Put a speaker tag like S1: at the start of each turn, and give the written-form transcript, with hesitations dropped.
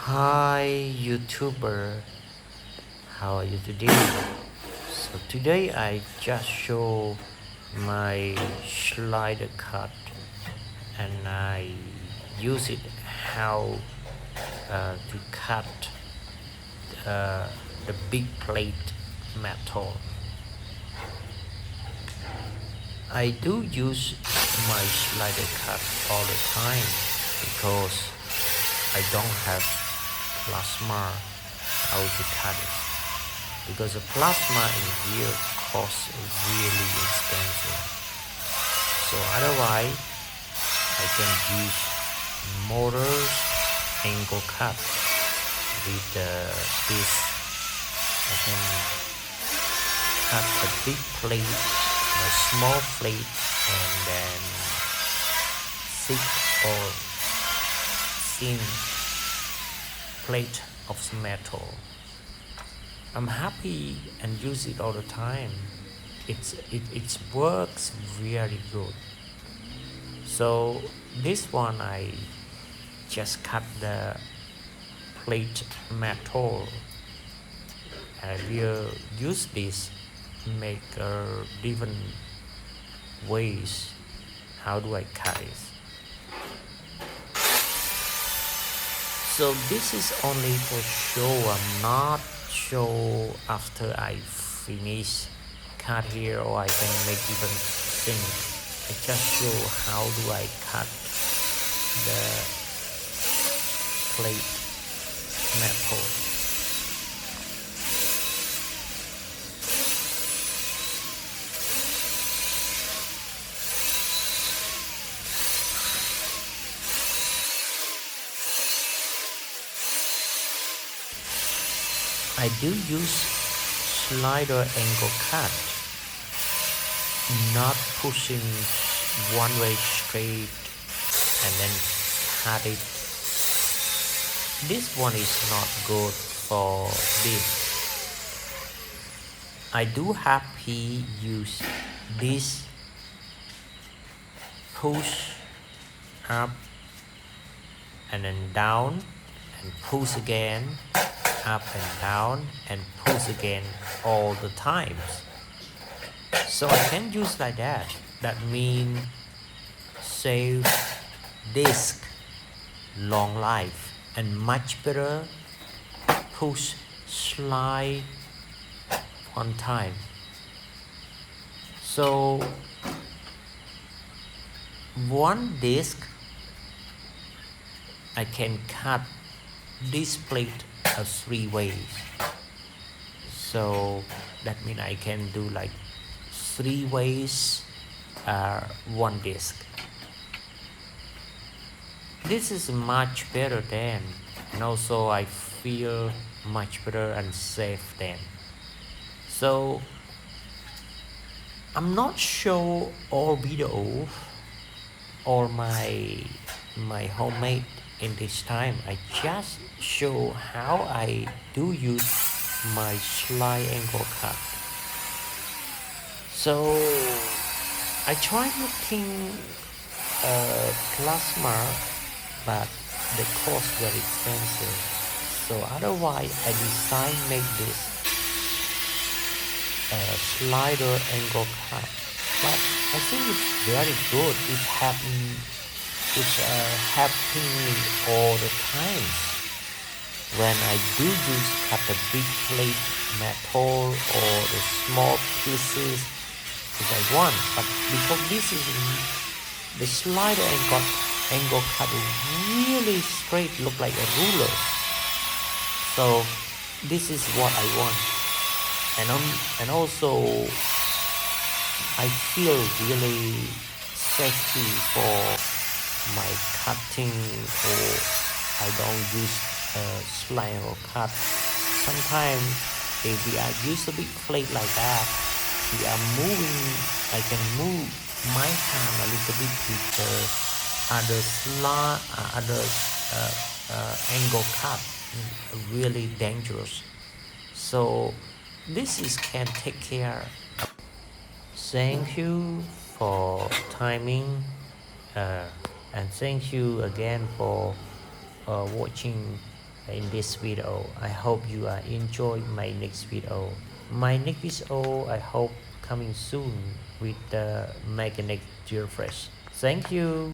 S1: Hi YouTuber, how are you today? So today I just show my slider cut and I use it how to cut uh, the big plate metal. I do use my slider cut all the time because I don't have plasma how to cut it. Because the plasma in here costs really expensive. So otherwise, I can use motors angle cut with this. I can cut a big plate, a small plate, and then thick or thin plate of metal. I'm happy and use it all the time. It works very good. So this one I just cut the plate metal. I will use this make different ways. How do I cut it? So this is only for show. I'm not show after I finish cut here or I can make even thing. I just show how do I cut the plate metal. I do use slider angle cut, not pushing one way straight and then cut it. This one is not good for this. I do happy use this push up and then down and push again, up and down and push again all the times. So I can use like that. That means save disk long life and much better push slide one time. So one disk I can cut this plate as 3 ways. So that means I can do like 3 ways one disc. This is much better than, and also I feel much better and safe than. So I'm not show all video or my homemade in this time. I just show how I do use my slide angle cut. So I tried looking plasma, but the cost very expensive. So otherwise I decided make this slider angle cut. But I think it's very good. It's happening me all the time. When I do use cut the big plate metal or the small pieces if I want, but because this is the slider angle cut really straight, look like a ruler. So this is what I want, and also I feel really safety for my cutting, or I don't use slide or cut. Sometimes if we are use a big plate like that, we are moving, I can move my hand a little bit with the other angle cut, really dangerous. So this is can take care. Thank you for timing, and thank you again for watching in this video. I hope you are enjoy my next video. My next video I hope coming soon with the mechanic gear fresh. Thank you.